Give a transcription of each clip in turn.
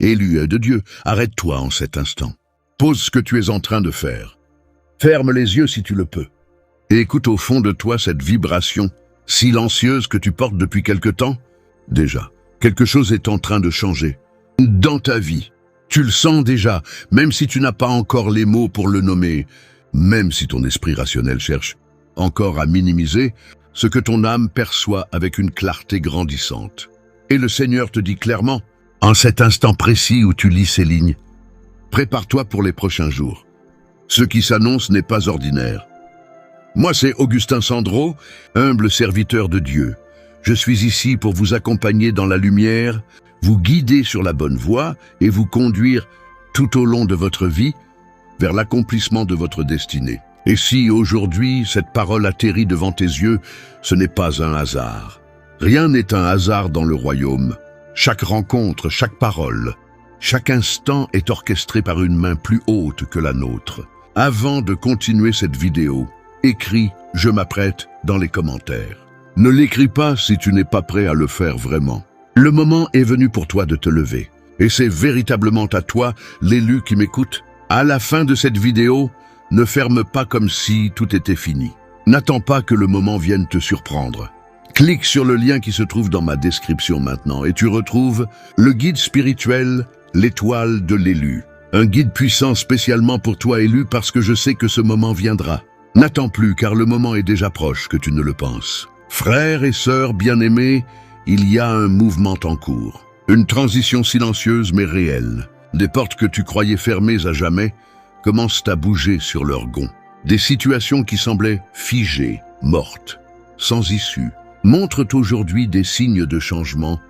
Élu de Dieu, arrête-toi en cet instant. Pose ce que tu es en train de faire. Ferme les yeux si tu le peux. Et écoute au fond de toi cette vibration silencieuse que tu portes depuis quelque temps. Déjà, quelque chose est en train de changer. Dans ta vie, tu le sens déjà, même si tu n'as pas encore les mots pour le nommer, même si ton esprit rationnel cherche encore à minimiser ce que ton âme perçoit avec une clarté grandissante. Et le Seigneur te dit clairement, en cet instant précis où tu lis ces lignes, prépare-toi pour les prochains jours. Ce qui s'annonce n'est pas ordinaire. Moi, c'est Augustin Sandro, humble serviteur de Dieu. Je suis ici pour vous accompagner dans la lumière, vous guider sur la bonne voie et vous conduire tout au long de votre vie vers l'accomplissement de votre destinée. Et si aujourd'hui cette parole atterrit devant tes yeux, ce n'est pas un hasard. Rien n'est un hasard dans le royaume. Chaque rencontre, chaque parole, chaque instant est orchestré par une main plus haute que la nôtre. Avant de continuer cette vidéo, écris « Je m'apprête » dans les commentaires. Ne l'écris pas si tu n'es pas prêt à le faire vraiment. Le moment est venu pour toi de te lever. Et c'est véritablement à toi, l'élu qui m'écoute. À la fin de cette vidéo, ne ferme pas comme si tout était fini. N'attends pas que le moment vienne te surprendre. Clique sur le lien qui se trouve dans ma description maintenant et tu retrouves le guide spirituel, l'étoile de l'élu. Un guide puissant spécialement pour toi élu parce que je sais que ce moment viendra. N'attends plus car le moment est déjà proche que tu ne le penses. Frères et sœurs bien-aimés, il y a un mouvement en cours. Une transition silencieuse mais réelle. Des portes que tu croyais fermées à jamais commencent à bouger sur leur gonds. Des situations qui semblaient figées, mortes, sans issue, montrent aujourd'hui des signes de changement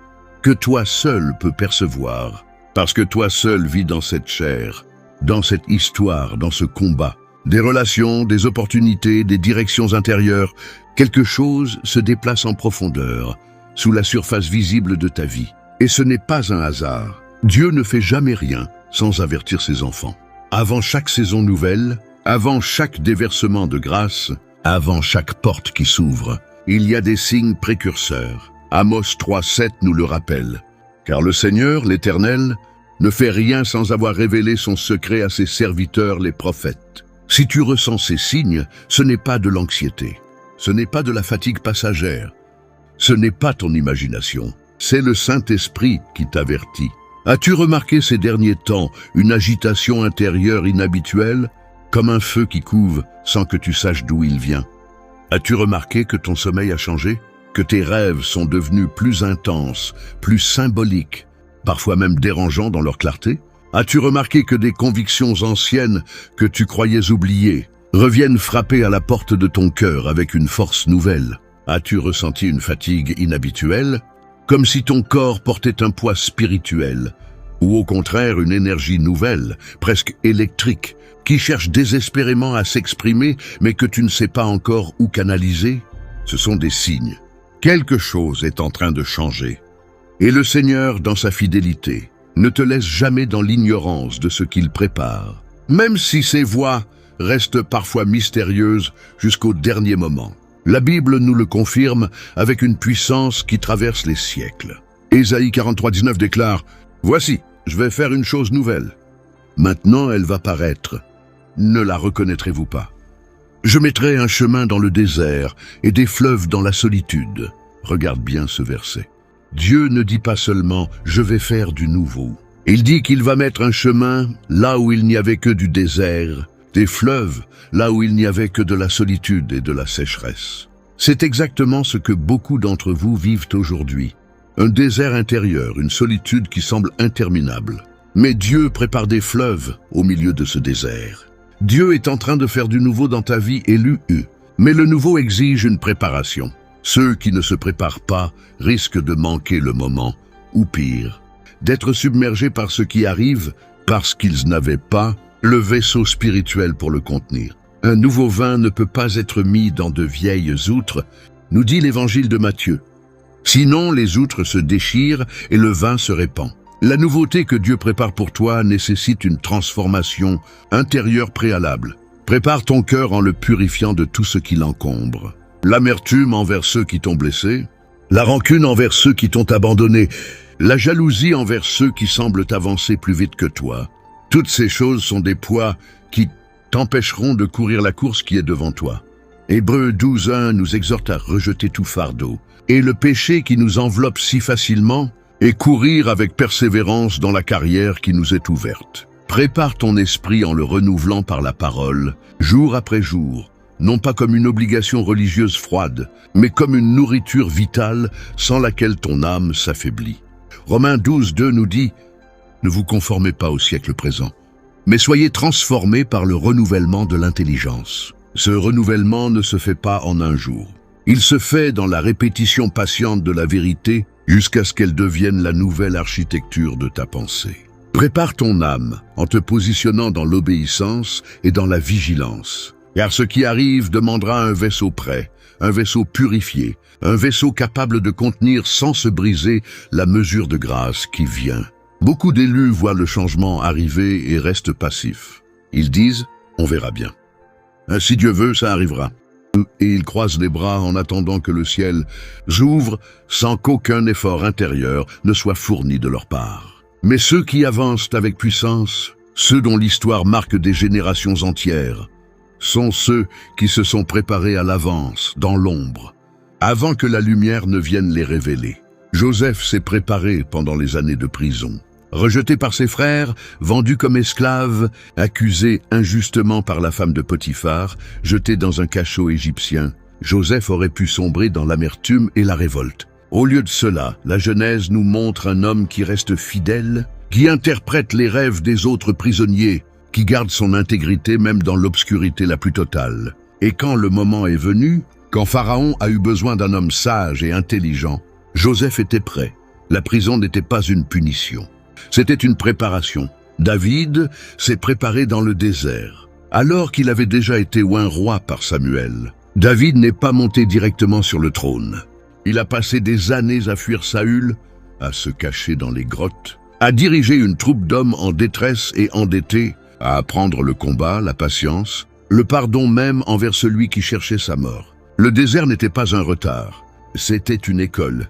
que toi seul peux percevoir. Parce que toi seul vis dans cette chair, dans cette histoire, dans ce combat. Des relations, des opportunités, des directions intérieures, quelque chose se déplace en profondeur, sous la surface visible de ta vie. Et ce n'est pas un hasard. Dieu ne fait jamais rien sans avertir ses enfants. Avant chaque saison nouvelle, avant chaque déversement de grâce, avant chaque porte qui s'ouvre, il y a des signes précurseurs. Amos 3,7 nous le rappelle. Car le Seigneur, l'Éternel, ne fait rien sans avoir révélé son secret à ses serviteurs, les prophètes. Si tu ressens ces signes, ce n'est pas de l'anxiété, ce n'est pas de la fatigue passagère, ce n'est pas ton imagination, c'est le Saint-Esprit qui t'avertit. As-tu remarqué ces derniers temps une agitation intérieure inhabituelle, comme un feu qui couve sans que tu saches d'où il vient? As-tu remarqué que ton sommeil a changé? Que tes rêves sont devenus plus intenses, plus symboliques, parfois même dérangeants dans leur clarté? As-tu remarqué que des convictions anciennes que tu croyais oubliées reviennent frapper à la porte de ton cœur avec une force nouvelle? As-tu ressenti une fatigue inhabituelle, comme si ton corps portait un poids spirituel, ou au contraire une énergie nouvelle, presque électrique, qui cherche désespérément à s'exprimer mais que tu ne sais pas encore où canaliser? Ce sont des signes. Quelque chose est en train de changer. Et le Seigneur, dans sa fidélité, ne te laisse jamais dans l'ignorance de ce qu'il prépare, même si ses voies restent parfois mystérieuses jusqu'au dernier moment. La Bible nous le confirme avec une puissance qui traverse les siècles. Ésaïe 43,19 déclare « Voici, je vais faire une chose nouvelle. Maintenant elle va paraître. Ne la reconnaîtrez-vous pas? Je mettrai un chemin dans le désert et des fleuves dans la solitude. » Regarde bien ce verset. Dieu ne dit pas seulement « je vais faire du nouveau ». Il dit qu'il va mettre un chemin là où il n'y avait que du désert, des fleuves là où il n'y avait que de la solitude et de la sécheresse. C'est exactement ce que beaucoup d'entre vous vivent aujourd'hui. Un désert intérieur, une solitude qui semble interminable. Mais Dieu prépare des fleuves au milieu de ce désert. Dieu est en train de faire du nouveau dans ta vie élu. Mais le nouveau exige une préparation. Ceux qui ne se préparent pas risquent de manquer le moment, ou pire, d'être submergés par ce qui arrive parce qu'ils n'avaient pas le vaisseau spirituel pour le contenir. Un nouveau vin ne peut pas être mis dans de vieilles outres, nous dit l'évangile de Matthieu. Sinon, les outres se déchirent et le vin se répand. La nouveauté que Dieu prépare pour toi nécessite une transformation intérieure préalable. Prépare ton cœur en le purifiant de tout ce qui l'encombre. L'amertume envers ceux qui t'ont blessé, la rancune envers ceux qui t'ont abandonné, la jalousie envers ceux qui semblent avancer plus vite que toi. Toutes ces choses sont des poids qui t'empêcheront de courir la course qui est devant toi. Hébreux 12:1 nous exhorte à rejeter tout fardeau et le péché qui nous enveloppe si facilement et courir avec persévérance dans la carrière qui nous est ouverte. Prépare ton esprit en le renouvelant par la parole, jour après jour, non pas comme une obligation religieuse froide, mais comme une nourriture vitale sans laquelle ton âme s'affaiblit. Romains 12:2 nous dit « Ne vous conformez pas au siècle présent, mais soyez transformés par le renouvellement de l'intelligence. » Ce renouvellement ne se fait pas en un jour. Il se fait dans la répétition patiente de la vérité jusqu'à ce qu'elle devienne la nouvelle architecture de ta pensée. Prépare ton âme en te positionnant dans l'obéissance et dans la vigilance. Car ce qui arrive demandera un vaisseau prêt, un vaisseau purifié, un vaisseau capable de contenir sans se briser la mesure de grâce qui vient. Beaucoup d'élus voient le changement arriver et restent passifs. Ils disent « on verra bien ». Si Dieu veut, ça arrivera. Et ils croisent les bras en attendant que le ciel s'ouvre sans qu'aucun effort intérieur ne soit fourni de leur part. Mais ceux qui avancent avec puissance, ceux dont l'histoire marque des générations entières, sont ceux qui se sont préparés à l'avance, dans l'ombre, avant que la lumière ne vienne les révéler. Joseph s'est préparé pendant les années de prison. Rejeté par ses frères, vendu comme esclave, accusé injustement par la femme de Potiphar, jeté dans un cachot égyptien, Joseph aurait pu sombrer dans l'amertume et la révolte. Au lieu de cela, la Genèse nous montre un homme qui reste fidèle, qui interprète les rêves des autres prisonniers, qui garde son intégrité même dans l'obscurité la plus totale. Et quand le moment est venu, quand Pharaon a eu besoin d'un homme sage et intelligent, Joseph était prêt. La prison n'était pas une punition. C'était une préparation. David s'est préparé dans le désert, alors qu'il avait déjà été oint roi par Samuel. David n'est pas monté directement sur le trône. Il a passé des années à fuir Saül, à se cacher dans les grottes, à diriger une troupe d'hommes en détresse et endettés, à apprendre le combat, la patience, le pardon même envers celui qui cherchait sa mort. Le désert n'était pas un retard, c'était une école.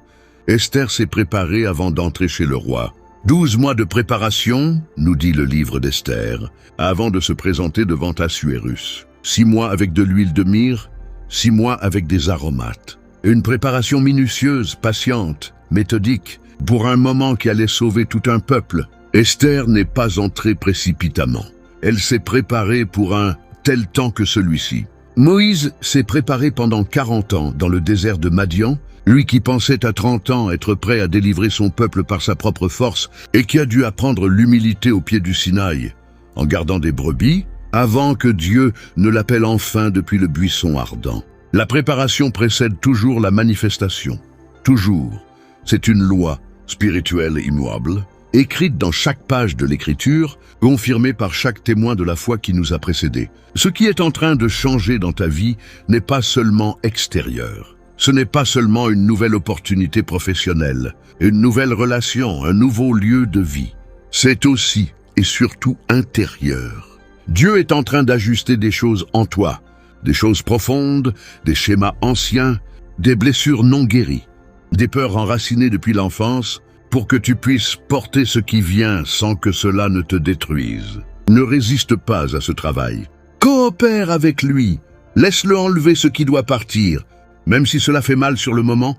Esther s'est préparée avant d'entrer chez le roi. 12 mois de préparation, nous dit le livre d'Esther, avant de se présenter devant Assuérus. 6 mois avec de l'huile de myrrhe, 6 mois avec des aromates. Une préparation minutieuse, patiente, méthodique, pour un moment qui allait sauver tout un peuple. Esther n'est pas entrée précipitamment. Elle s'est préparée pour un tel temps que celui-ci. Moïse s'est préparé pendant 40 ans dans le désert de Madian, lui qui pensait à 30 ans être prêt à délivrer son peuple par sa propre force et qui a dû apprendre l'humilité au pied du Sinaï, en gardant des brebis, avant que Dieu ne l'appelle enfin depuis le buisson ardent. La préparation précède toujours la manifestation. Toujours. C'est une loi spirituelle immuable, écrite dans chaque page de l'Écriture, confirmée par chaque témoin de la foi qui nous a précédés. Ce qui est en train de changer dans ta vie n'est pas seulement extérieur. Ce n'est pas seulement une nouvelle opportunité professionnelle, une nouvelle relation, un nouveau lieu de vie. C'est aussi et surtout intérieur. Dieu est en train d'ajuster des choses en toi, des choses profondes, des schémas anciens, des blessures non guéries, des peurs enracinées depuis l'enfance, pour que tu puisses porter ce qui vient sans que cela ne te détruise. Ne résiste pas à ce travail. Coopère avec lui. Laisse-le enlever ce qui doit partir, même si cela fait mal sur le moment,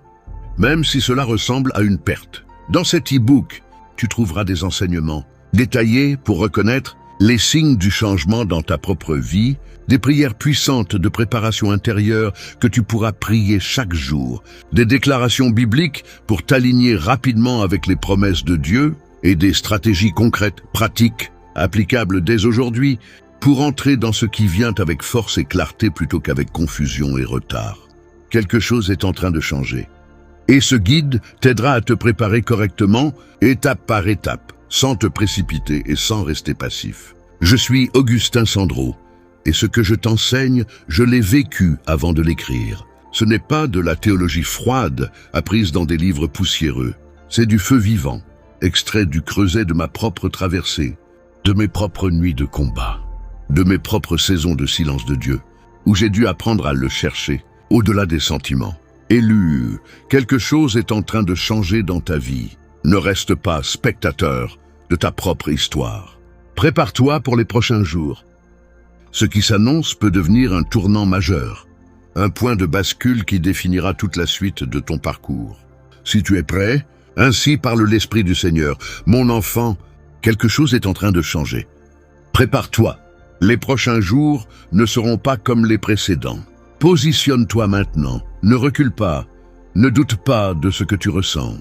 même si cela ressemble à une perte. Dans cet e-book, tu trouveras des enseignements détaillés pour reconnaître les signes du changement dans ta propre vie, des prières puissantes de préparation intérieure que tu pourras prier chaque jour, des déclarations bibliques pour t'aligner rapidement avec les promesses de Dieu et des stratégies concrètes, pratiques, applicables dès aujourd'hui pour entrer dans ce qui vient avec force et clarté plutôt qu'avec confusion et retard. Quelque chose est en train de changer. Et ce guide t'aidera à te préparer correctement, étape par étape, sans te précipiter et sans rester passif. Je suis Augustin Sandro, et ce que je t'enseigne, je l'ai vécu avant de l'écrire. Ce n'est pas de la théologie froide, apprise dans des livres poussiéreux. C'est du feu vivant, extrait du creuset de ma propre traversée, de mes propres nuits de combat, de mes propres saisons de silence de Dieu, où j'ai dû apprendre à le chercher, au-delà des sentiments. Élu, quelque chose est en train de changer dans ta vie. Ne reste pas spectateur de ta propre histoire. Prépare-toi pour les prochains jours. Ce qui s'annonce peut devenir un tournant majeur, un point de bascule qui définira toute la suite de ton parcours. Si tu es prêt, ainsi parle l'Esprit du Seigneur. Mon enfant, quelque chose est en train de changer. Prépare-toi. Les prochains jours ne seront pas comme les précédents. Positionne-toi maintenant. Ne recule pas. Ne doute pas de ce que tu ressens.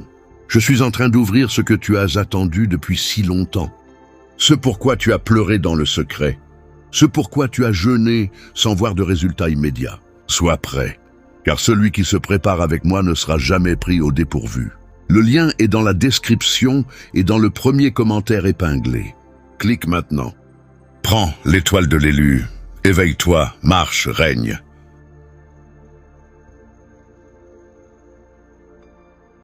Je suis en train d'ouvrir ce que tu as attendu depuis si longtemps. Ce pourquoi tu as pleuré dans le secret. Ce pourquoi tu as jeûné sans voir de résultat immédiat. Sois prêt, car celui qui se prépare avec moi ne sera jamais pris au dépourvu. Le lien est dans la description et dans le premier commentaire épinglé. Clique maintenant. Prends l'étoile de l'élu. Éveille-toi, marche, règne.